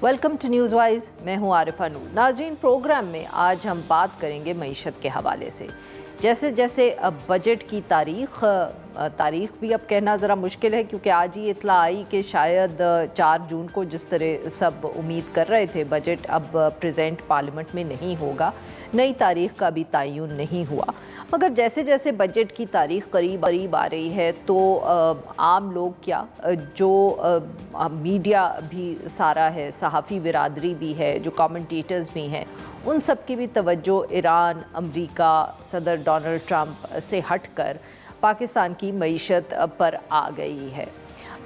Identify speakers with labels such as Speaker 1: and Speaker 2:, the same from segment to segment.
Speaker 1: Welcome to news wise. मैं हूं आरिफा नूर। नाज़रीन, प्रोग्राम में आज हम बात करेंगे मईशत के हवाले से। जैसे जैसे अब बजट की तारीख भी अब कहना ज़रा मुश्किल है, क्योंकि आज ही इत्तला आई कि शायद 4 जून को जिस तरह सब उम्मीद कर रहे थे बजट अब प्रेजेंट पार्लियामेंट में नहीं होगा, नई तारीख का भी तयन नहीं हुआ। मगर जैसे जैसे बजट की तारीख करीब करीब आ रही है तो आम लोग क्या, जो मीडिया भी सारा है, सहाफ़ी बिरादरी भी है, जो कमेंटेटर्स भी हैं, उन सब की भी तवज्जो ईरान, अमेरिका, सदर डोनाल्ड ट्रंप से हटकर पाकिस्तान की मईशत पर आ गई है।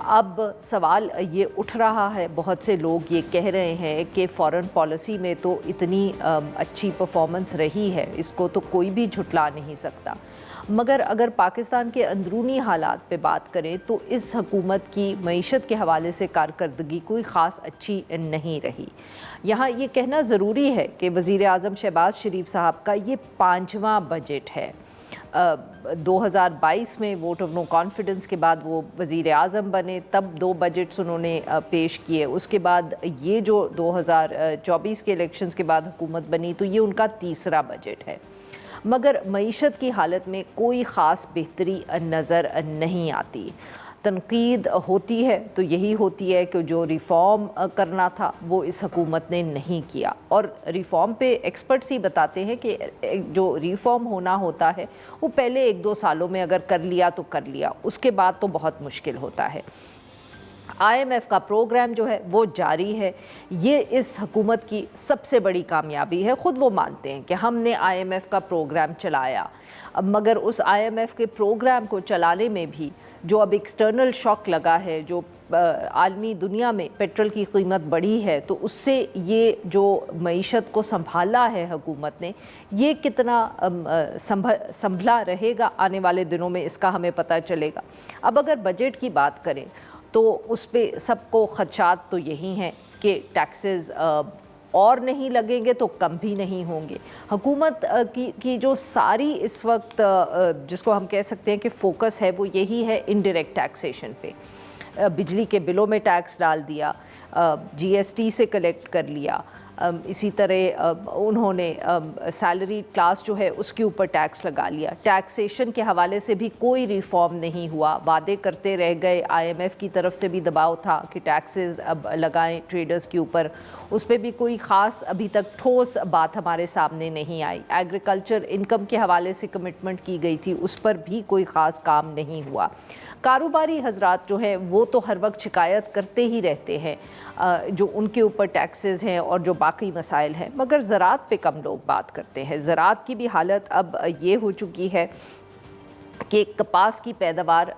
Speaker 1: अब सवाल ये उठ रहा है, बहुत से लोग ये कह रहे हैं कि फ़ॉरेन पॉलिसी में तो इतनी अच्छी परफॉर्मेंस रही है, इसको तो कोई भी झुटला नहीं सकता। मगर अगर पाकिस्तान के अंदरूनी हालात पे बात करें तो इस हुकूमत की मईशत के हवाले से कारकर्दगी कोई ख़ास अच्छी नहीं रही। यहाँ ये कहना ज़रूरी है कि वज़ीर आज़म शहबाज शरीफ साहब का ये 5वां बजट है। 2022 में वोट ऑफ नो कॉन्फिडेंस के बाद वो वज़ीर आज़म बने, तब 2 बजट्स उन्होंने पेश किए। उसके बाद ये जो 2024 के इलेक्शंस के बाद हुकूमत बनी, तो ये उनका 3रा बजट है। मगर मईशत की हालत में कोई ख़ास बेहतरी नज़र नहीं आती। तनकीद होती है तो यही होती है कि जो रिफ़ॉर्म करना था वो इस हुकूमत ने नहीं किया। और रिफ़ॉर्म पे एक्सपर्ट्स ही बताते हैं कि जो रिफ़ॉर्म होना होता है वो पहले 1-2 सालों में अगर कर लिया तो कर लिया, उसके बाद तो बहुत मुश्किल होता है। IMF का प्रोग्राम जो है वो जारी है। ये इस हुकूमत की सबसे बड़ी कामयाबी है। ख़ुद वो मानते हैं कि हमने IMF का प्रोग्राम चलाया। अब मगर उस IMF के प्रोग्राम को चलाने में भी जो अब एक्सटर्नल शॉक लगा है, जो आलमी दुनिया में पेट्रोल की कीमत बढ़ी है, तो उससे ये जो मईशत को संभाला है हुकूमत ने, ये कितना संभला रहेगा आने वाले दिनों में, इसका हमें पता चलेगा। अब अगर बजट की बात करें तो उस पर सबको खदशात तो यही हैं कि टैक्सेस और नहीं लगेंगे तो कम भी नहीं होंगे। हुकूमत की जो सारी इस वक्त जिसको हम कह सकते हैं कि फोकस है, वो यही है इनडायरेक्ट टैक्सेशन पे। बिजली के बिलों में टैक्स डाल दिया, GST से कलेक्ट कर लिया, इसी तरह उन्होंने सैलरी क्लास जो है उसके ऊपर टैक्स लगा लिया। टैक्सेशन के हवाले से भी कोई रिफॉर्म नहीं हुआ, वादे करते रह गए। IMF की तरफ से भी दबाव था कि टैक्सेस अब लगाएं ट्रेडर्स के ऊपर, उस पर भी कोई ख़ास अभी तक ठोस बात हमारे सामने नहीं आई। एग्रीकल्चर इनकम के हवाले से कमिटमेंट की गई थी, उस पर भी कोई ख़ास काम नहीं हुआ। कारोबारी हजरात जो हैं वो तो हर वक्त शिकायत करते ही रहते हैं जो उनके ऊपर टैक्सेस हैं और जो बाकी मसाइल हैं, मगर ज़रात पे कम लोग बात करते हैं। ज़रात की भी हालत अब ये हो चुकी है कि कपास की पैदावार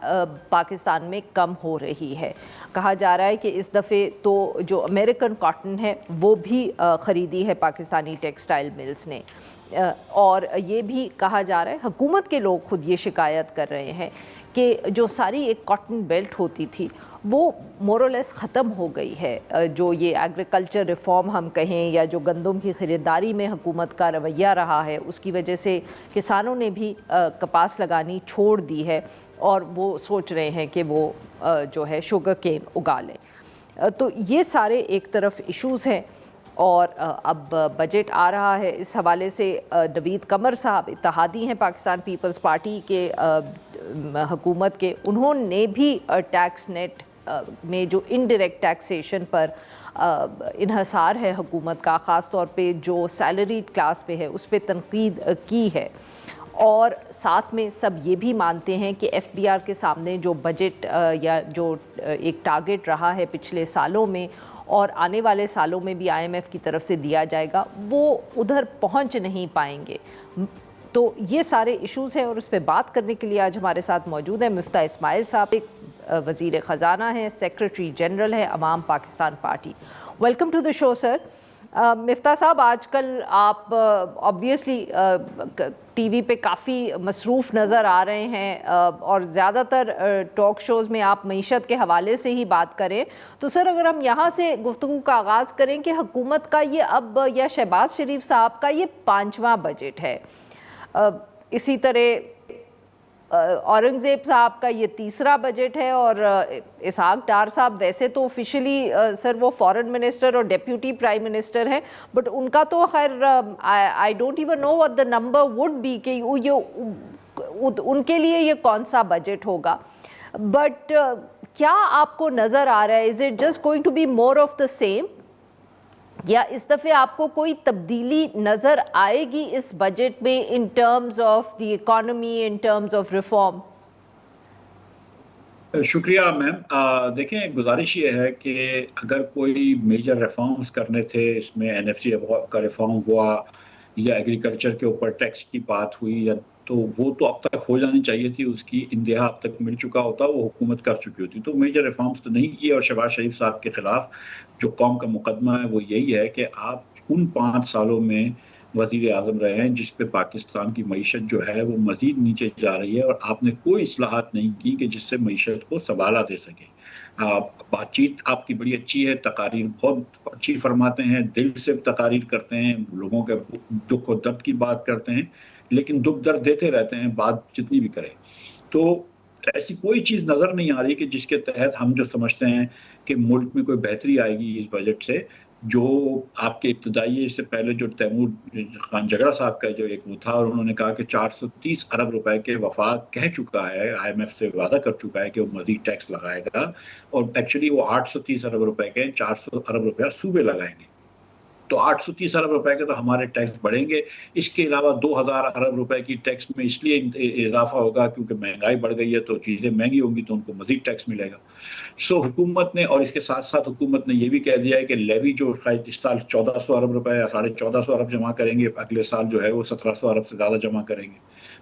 Speaker 1: पाकिस्तान में कम हो रही है। कहा जा रहा है कि इस दफ़े तो जो अमेरिकन कॉटन है वो भी ख़रीदी है पाकिस्तानी टेक्सटाइल मिल्स ने। और ये भी कहा जा रहा है, हुकूमत के लोग ख़ुद ये शिकायत कर रहे हैं कि जो सारी एक कॉटन बेल्ट होती थी वो मोरलेस ख़त्म हो गई है। जो ये एग्रीकल्चर रिफॉर्म हम कहें या जो गंदम की ख़रीदारी में हुकूमत का रवैया रहा है, उसकी वजह से किसानों ने भी कपास लगानी छोड़ दी है और वो सोच रहे हैं कि वो जो है शुगर केन उगा लें। तो ये सारे एक तरफ इश्यूज़ हैं। और अब बजट आ रहा है, इस हवाले से नवीद कमर साहब इत्तेहादी हैं पाकिस्तान पीपल्स पार्टी के हुकूमत के, उन्होंने भी टैक्स नेट में जो इनडायरेक्ट टैक्सेशन पर इन्हसार है हुकूमत का, ख़ास तौर पे जो सैलरी क्लास पे है, उस पर तनकीद की है। और साथ में सब ये भी मानते हैं कि FBR के सामने जो बजट या जो एक टारगेट रहा है पिछले सालों में और आने वाले सालों में भी IMF की तरफ से दिया जाएगा, वो उधर पहुंच नहीं पाएंगे। तो ये सारे इश्यूज़ हैं और उस पर बात करने के लिए आज हमारे साथ मौजूद है मिफ्ता इस्माइल साहब, एक वज़ीर ख़जाना है, सेक्रेटरी जनरल है Awam Pakistan party. Welcome to the show sir. Miftah साहब, आजकल आप ऑब्वियसली TV पे काफ़ी मसरूफ़ नज़र आ रहे हैं और ज़्यादातर टॉक शोज़ में आप मईशत के हवाले से ही बात करें। तो सर, अगर हम यहाँ से गुफ्तगू का आगाज़ करें कि हुकूमत का ये अब या शहबाज शरीफ साहब का ये 5वां बजट है, इसी तरह औरंगज़ेब साहब का ये तीसरा बजट है और इसहाक डार साहब वैसे तो ऑफिशियली सर वो फॉरेन मिनिस्टर और डेप्यूटी प्राइम मिनिस्टर हैं, बट उनका तो खैर I don't even know what the number would be कि ये उनके लिए ये कौन सा बजट होगा. बट क्या आपको नज़र आ रहा है, is it just going to be more of the same, या इस दफ़े आपको कोई तब्दीली नज़र आएगी इस बजट में in terms of the economy, in terms of reform?
Speaker 2: शुक्रिया मैम. देखें, गुजारिश ये है कि अगर कोई मेजर रिफॉर्म्स करने थे, इसमें एनएफसी का रिफॉर्म हुआ या एग्रीकल्चर के ऊपर टैक्स की बात हुई, या तो वो तो अब तक हो जानी चाहिए थी, उसकी इंतहा अब तक मिल चुका होता, वो हुकूमत कर चुकी होती. तो मेजर रिफॉर्म्स तो नहीं किए, और शहबाज शरीफ साहब के खिलाफ जो कौम का मुकदमा है वो यही है कि आप उन 5 सालों में वज़ीर आज़म रहे हैं जिस पे पाकिस्तान की मईशत जो है वो मज़ीद नीचे जा रही है, और आपने कोई इस्लाहात नहीं की कि जिससे मईशत को संभाला दे सके. बातचीत आपकी बड़ी अच्छी है, तकारीर बहुत अच्छी फरमाते हैं, दिल से तकारीर करते हैं, लोगों के दुख और दर्द की बात करते हैं, लेकिन दुख दर्द देते रहते हैं बात जितनी भी करें. तो ऐसी कोई चीज़ नज़र नहीं आ रही कि जिसके तहत हम जो समझते हैं कि मुल्क में कोई बेहतरी आएगी इस बजट से. जो आपके इब्तदाई से पहले जो तैमूर खान जगरा साहब का जो एक वो था, और उन्होंने कहा कि 430 अरब रुपए के वफाक कह चुका है, आईएमएफ से वादा कर चुका है कि वो मज़ीद टैक्स लगाएगा, और एक्चुअली वो 830 अरब रुपए के 400 अरब रुपया सूबे लगाएंगे. तो 830 अरब रुपए के तो हमारे टैक्स बढ़ेंगे. इसके अलावा 2000 अरब रुपए की टैक्स में इसलिए इजाफा होगा क्योंकि महंगाई बढ़ गई है, तो चीज़ें महंगी होंगी तो उनको मज़ीद टैक्स मिलेगा. सो हुकूमत ने, और इसके साथ साथ हुकूमत ने ये भी कह दिया है कि लेवी जो शायद इस साल 1400 अरब रुपए या 1450 अरब जमा करेंगे, अगले साल जो है वो 1700 अरब से ज़्यादा जमा करेंगे.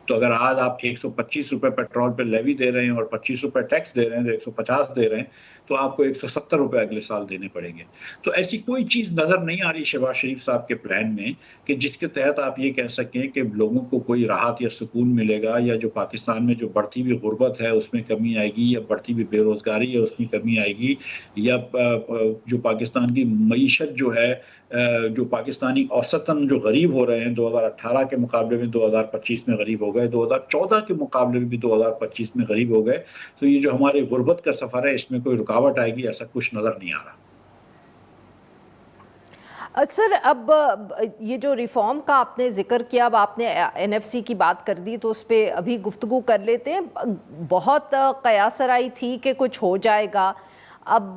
Speaker 2: तो अगर आज आप 125 रुपए पेट्रोल पे लेवी दे रहे हैं और 25 रुपए टैक्स दे रहे हैं, तो 150 दे रहे हैं, तो आपको 170 रुपए अगले साल देने पड़ेंगे. तो ऐसी कोई चीज़ नज़र नहीं आ रही शहबाज शरीफ साहब के प्लान में कि जिसके तहत आप ये कह सकें कि लोगों को कोई राहत या सुकून मिलेगा, या जो पाकिस्तान में जो बढ़ती हुई गुर्बत है उसमें कमी आएगी, या बढ़ती हुई बेरोज़गारी है उसमें कमी आएगी, या जो पाकिस्तान की मईशत जो है, जो पाकिस्तानी औसतन जो गरीब हो रहे हैं 2018 के मुकाबले में 2025 में गरीब हो गए, 2014 के मुकाबले में भी 2025 में गरीब हो गए. तो ये जो हमारे गुर्बत का सफ़र है इसमें कोई रुकावट आएगी ऐसा कुछ नज़र नहीं आ रहा.
Speaker 1: सर, अब ये जो रिफ़ॉर्म का आपने ज़िक्र किया, अब आपने एनएफसी की बात कर दी, तो उस पर अभी गुफ्तगू कर लेते हैं. बहुत कयासराई थी कि कुछ हो जाएगा. अब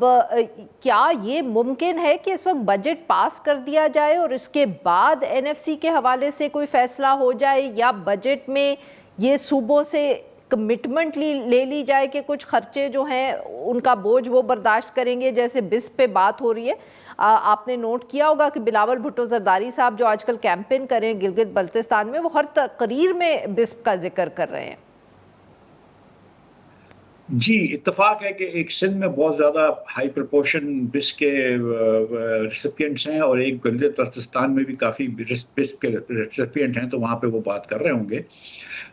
Speaker 1: क्या ये मुमकिन है कि इस वक्त बजट पास कर दिया जाए और इसके बाद एनएफसी के हवाले से कोई फ़ैसला हो जाए, या बजट में ये सूबों से कमिटमेंट ले ली जाए कि कुछ खर्चे जो हैं उनका बोझ वो बर्दाश्त करेंगे, जैसे बिस पे बात हो रही है. आपने नोट किया होगा कि बिलावल भुट्टो जरदारी साहब जो आजकल कैंपेन कर रहे हैं गिलगित बल्तिस्तान में, वो हर तकरीर में बिस का जिक्र कर रहे हैं.
Speaker 2: जी, इत्तेफाक है कि एक सिंध में बहुत ज़्यादा हाई प्रपोर्शन बिस के रेसिपिएंट्स हैं, और एक गिलगित बल्तिस्तान में भी काफ़ी बिस के रेसिपिएंट हैं, तो वहाँ पे वो बात कर रहे होंगे.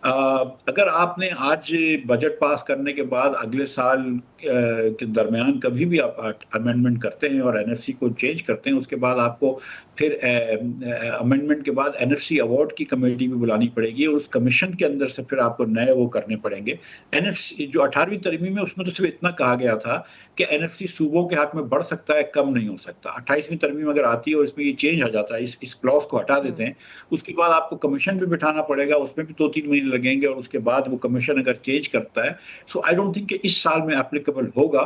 Speaker 2: अगर आपने आज बजट पास करने के बाद अगले साल के दरमियान कभी भी आप अमेंडमेंट करते हैं और एनएफसी को चेंज करते हैं, उसके बाद आपको फिर अमेंडमेंट के बाद एनएफसी अवार्ड की कमेटी भी बुलानी पड़ेगी, और उस कमीशन के अंदर से फिर आपको नए वो करने पड़ेंगे. एनएफसी जो 18वीं तरमीम में, उसमें तो सिर्फ इतना कहा गया था कि एनएफसी सूबों के हक में बढ़ सकता है, कम नहीं हो सकता. 28वीं तरमीम अगर आती है और इसमें ये चेंज आ जाता है, इस क्लॉज को हटा देते हैं, उसके बाद आपको कमीशन भी बिठाना पड़ेगा, उसमें भी 2-3 महीने लगेंगे, और उसके बाद वो कमीशन अगर चेंज करता है, सो आई डोंट थिंक कि इस साल में एप्लीकेबल होगा.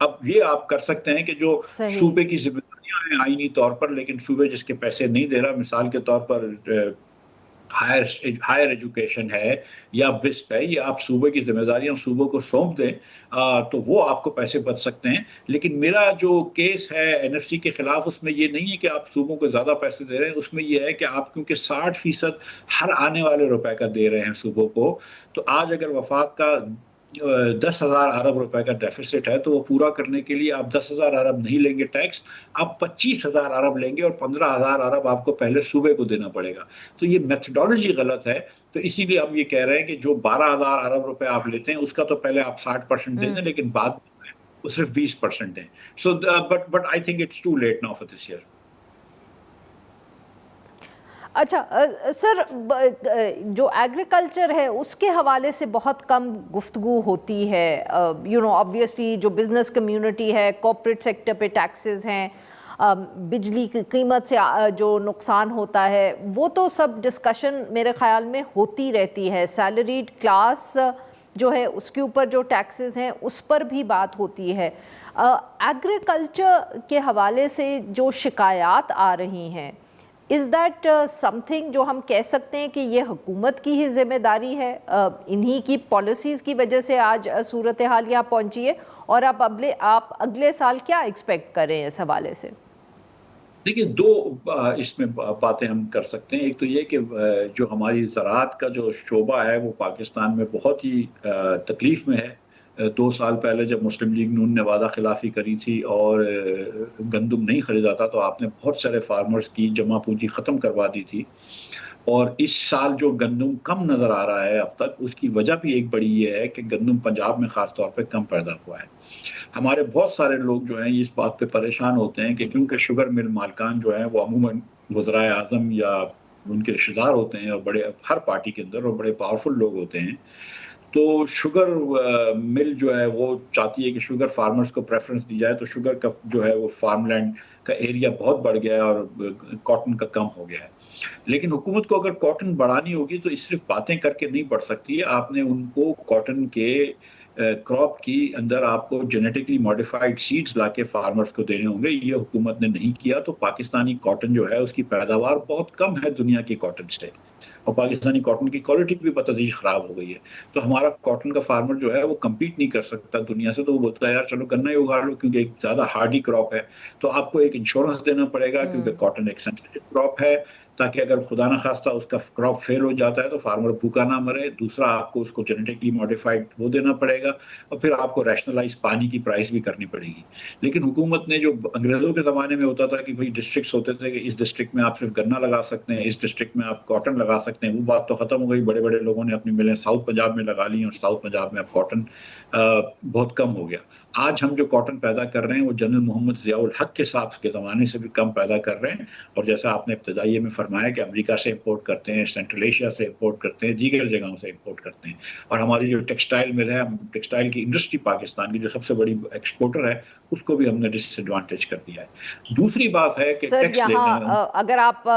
Speaker 2: अब ये आप कर सकते हैं कि जो सूबे की जिम्मेदारियां हैं आईनी तौर पर, लेकिन सूबे जिसके पैसे नहीं दे रहा, मिसाल के तौर पर हायर एजुकेशन है या बिस्प है, ये आप सूबे की जिम्मेदारियां सूबों को सौंप दें, तो वो आपको पैसे बच सकते हैं. लेकिन मेरा जो केस है एनएफसी के खिलाफ, उसमें ये नहीं है कि आप सूबों को ज़्यादा पैसे दे रहे हैं, उसमें ये है कि आप क्योंकि 60% हर आने वाले रुपए का दे रहे हैं सूबों को, तो आज अगर वफाक का 10,000 अरब रुपए का डेफिसिट है, तो वो पूरा करने के लिए आप 10,000 अरब नहीं लेंगे टैक्स, आप 25,000 अरब लेंगे, और 15,000 अरब आपको पहले सूबे को देना पड़ेगा. तो ये मेथडोलॉजी गलत है. तो इसीलिए हम ये कह रहे हैं कि जो 12,000 अरब रुपए आप लेते हैं उसका तो पहले आप 60% दे दें, लेकिन बाद में वो सिर्फ 20% दें. So but I think it's too late now for this year.
Speaker 1: اچھا سر، جو ایگریکلچر ہے اس کے حوالے سے بہت کم گفتگو ہوتی ہے. آبویسلی جو بزنس کمیونٹی ہے، کارپوریٹ سیکٹر پہ ٹیکسز ہیں، بجلی کی قیمت سے جو نقصان ہوتا ہے، وہ تو سب ڈسکشن میرے خیال میں ہوتی رہتی ہے. سیلریڈ کلاس جو ہے اس کے اوپر جو ٹیکسز ہیں اس پر بھی بات ہوتی ہے. ایگریکلچر کے حوالے سے جو شکایات آ رہی ہیں، از دیٹ سم تھنگ جو ہم کہہ سکتے ہیں کہ یہ حکومت کی ہی ذمہ داری ہے، انہی کی پالیسیز کی وجہ سے آج صورتحال یہاں پہنچی ہے، اور آپ اگلے سال کیا ایکسپیکٹ کر رہے ہیں اس حوالے سے؟
Speaker 2: دیکھیے، دو اس میں باتیں ہم کر سکتے ہیں. ایک تو یہ کہ جو ہماری زراعت کا جو شعبہ ہے وہ پاکستان میں بہت ہی تکلیف میں ہے. 2 سال پہلے جب مسلم لیگ نون نے وعدہ خلافی کری تھی اور گندم نہیں خریدا تھا تو آپ نے بہت سارے فارمرز کی جمع پونجی ختم کروا دی تھی. اور اس سال جو گندم کم نظر آ رہا ہے اب تک، اس کی وجہ بھی ایک بڑی یہ ہے کہ گندم پنجاب میں خاص طور پہ کم پیدا ہوا ہے. ہمارے بہت سارے لوگ جو ہیں اس بات پہ پریشان ہوتے ہیں کہ کیونکہ شوگر مل مالکان جو ہیں وہ عموماً وزرائے اعظم یا ان کے رشتہ دار ہوتے ہیں، اور بڑے ہر پارٹی کے اندر اور بڑے پاورفل لوگ ہوتے ہیں. تو شوگر مل جو ہے وہ چاہتی ہے کہ شوگر فارمرز کو پریفرنس دی جائے. تو شوگر کا جو ہے وہ فارم لینڈ کا ایریا بہت بڑھ گیا ہے اور کاٹن کا کم ہو گیا ہے. لیکن حکومت کو اگر کاٹن بڑھانی ہوگی تو اس صرف باتیں کر کے نہیں بڑھ سکتی ہے. آپ نے ان کو کاٹن کے کراپ کی اندر آپ کو جینیٹکلی ماڈیفائڈ سیڈز لا کے فارمرز کو دینے ہوں گے. یہ حکومت نے نہیں کیا. تو پاکستانی کاٹن جو ہے اس کی پیداوار بہت کم ہے دنیا کی کاٹن سے، اور پاکستانی کاٹن کی کوالٹی بھی بتدریج خراب ہو گئی ہے. تو ہمارا کاٹن کا فارمر جو ہے وہ کمپیٹ نہیں کر سکتا دنیا سے. تو وہ بولتا ہے یار چلو گنا ہی اگاڑ لو کیونکہ ایک زیادہ ہارڈی کراپ ہے. تو آپ کو ایک انشورنس دینا پڑے گا کیونکہ کاٹن ایک سینسیٹیو کراپ ہے، تاکہ اگر خدا نہ خواستہ اس کا کراپ فیل ہو جاتا ہے تو فارمر بھوکا نہ مرے. دوسرا، آپ کو اس کو جینیٹکلی ماڈیفائڈ وہ دینا پڑے گا، اور پھر آپ کو ریشنلائز پانی کی پرائس بھی کرنی پڑے گی. لیکن حکومت نے جو انگریزوں کے زمانے میں ہوتا تھا کہ بھئی ڈسٹرکٹس ہوتے تھے کہ اس ڈسٹرکٹ میں آپ صرف گنا لگا سکتے ہیں، اس ڈسٹرکٹ میں آپ کاٹن لگا سکتے ہیں، وہ بات تو ختم ہو گئی. بڑے بڑے لوگوں نے اپنی ملیں ساؤتھ پنجاب میں لگا لی، اور ساؤتھ پنجاب میں اب کاٹن بہت کم ہو گیا. آج ہم جو کاٹن پیدا کر رہے ہیں وہ جنرل محمد ضیاء الحق کے صاحب کے زمانے سے بھی کم پیدا کر رہے ہیں. اور جیسا آپ نے ابتدائیے میں فرمایا کہ امریکہ سے امپورٹ کرتے ہیں، سینٹرل ایشیا سے امپورٹ کرتے ہیں، دیگر جگہوں سے امپورٹ کرتے ہیں. اور ہماری جو ٹیکسٹائل مل ہے، ٹیکسٹائل کی انڈسٹری پاکستان کی جو سب سے بڑی ایکسپورٹر ہے، اس کو بھی ہم نے ڈس ایڈوانٹیج کر دیا ہے. دوسری بات ہے کہ
Speaker 1: سر
Speaker 2: ٹیکس
Speaker 1: یہاں
Speaker 2: لینے میں
Speaker 1: اگر آپ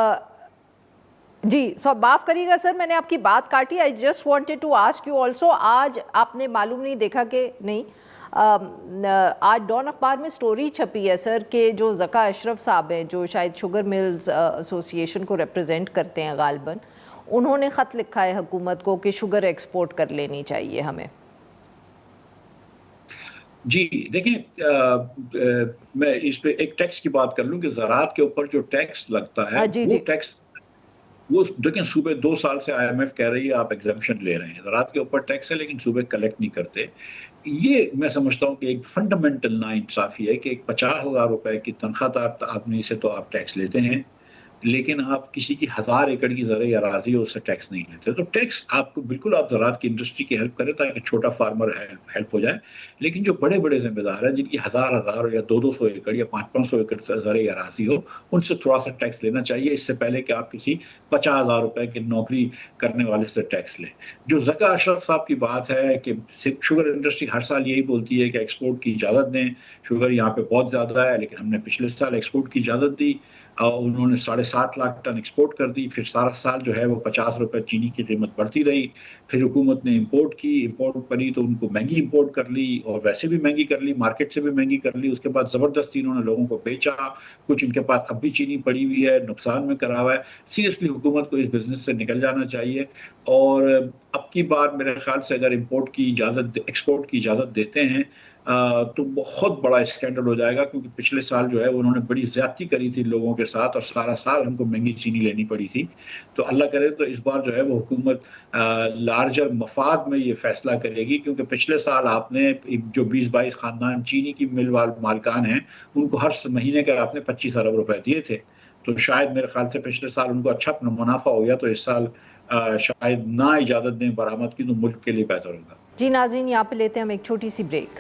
Speaker 1: جی معاف کریے گا سر، میں نے آپ کی بات کاٹی. I just wanted to ask you also, آج آپ نے معلوم نہیں دیکھا کہ نہیں، آج ڈان اخبار میں سٹوری چھپی ہے سر کہ جو ذکا اشرف صاحب ہیں، جو شاید شوگر ملز ایسوسی ایشن کو ریپرزینٹ کرتے ہیں غالباً، انہوں نے خط لکھا ہے حکومت کو کہ شوگر ایکسپورٹ کر لینی چاہیے ہمیں.
Speaker 2: جی دیکھیں، میں اس پہ ایک ٹیکس کی بات کر لوں کہ زراعت کے اوپر جو ٹیکس لگتا ہے
Speaker 1: جی
Speaker 2: وہ
Speaker 1: جی
Speaker 2: ٹیکس، وہ دیکھیں صوبے 2 سال سے IMF کہہ رہی ہے آپ ایگزمپشن لے رہے ہیں. زراعت کے اوپر ٹیکس ہے لیکن صوبے کلیکٹ نہیں کرتے. یہ میں سمجھتا ہوں کہ ایک فنڈامنٹل ناانصافی ہے کہ ایک 50,000 روپے کی تنخواہ دار آدمی سے تو آپ ٹیکس لیتے ہیں، لیکن آپ کسی کی 1000 ایکڑ کی زرعی اراضی ہے اس سے ٹیکس نہیں لیتے. تو ٹیکس آپ کو بالکل، آپ زراعت کی انڈسٹری کی ہیلپ کریں تاکہ چھوٹا فارمر ہیلپ ہو جائے. لیکن جو بڑے بڑے ذمہ دار ہیں جن کی 1000 یا 200 ایکڑ یا 500 ایکڑ زرعی اراضی ہو، ان سے تھوڑا سا ٹیکس لینا چاہیے اس سے پہلے کہ آپ کسی 50,000 روپے کی نوکری کرنے والے سے ٹیکس لیں. جو ذکا اشرف صاحب کی بات ہے کہ شوگر انڈسٹری ہر سال یہی بولتی ہے کہ ایکسپورٹ کی اجازت دیں، شوگر یہاں پہ بہت زیادہ ہے، لیکن ہم نے پچھلے سال ایکسپورٹ کی اجازت دی اور انہوں نے 7.5 لاکھ ٹن ایکسپورٹ کر دی. پھر سارا سال جو ہے وہ 50 روپے چینی کی قیمت بڑھتی رہی. پھر حکومت نے امپورٹ کری تو ان کو مہنگی امپورٹ کر لی، اور ویسے بھی مہنگی کر لی، مارکیٹ سے بھی مہنگی کر لی. اس کے بعد زبردستی انہوں نے لوگوں کو بیچا. کچھ ان کے پاس اب بھی چینی پڑی ہوئی ہے، نقصان میں کرا ہوا ہے. سیریسلی حکومت کو اس بزنس سے نکل جانا چاہیے. اور اب کی بار میرے خیال سے اگر ایکسپورٹ کی اجازت دیتے ہیں تو بہت بڑا اسکینڈل ہو جائے گا، کیونکہ پچھلے سال جو ہے انہوں نے بڑی زیادتی کری تھی لوگوں کے ساتھ اور سارا سال ہم کو مہنگی چینی لینی پڑی تھی. تو اللہ کرے تو اس بار جو ہے وہ حکومت لارجر مفاد میں یہ فیصلہ کرے گی، کیونکہ پچھلے سال آپ نے جو 20-22 خاندان چینی کی مل مالکان ہیں ان کو ہر مہینے کے آپ نے 25 ارب روپے دیے تھے. تو شاید میرے خیال سے پچھلے سال ان کو اچھا منافع ہو گیا، تو اس سال شاید نہ اجازت دیں برآمد کی تو ملک کے لیے بہتر ہوگا.
Speaker 1: جی ناظرین، یہاں پہ لیتے ہیں ہم ایک چھوٹی سی بریک.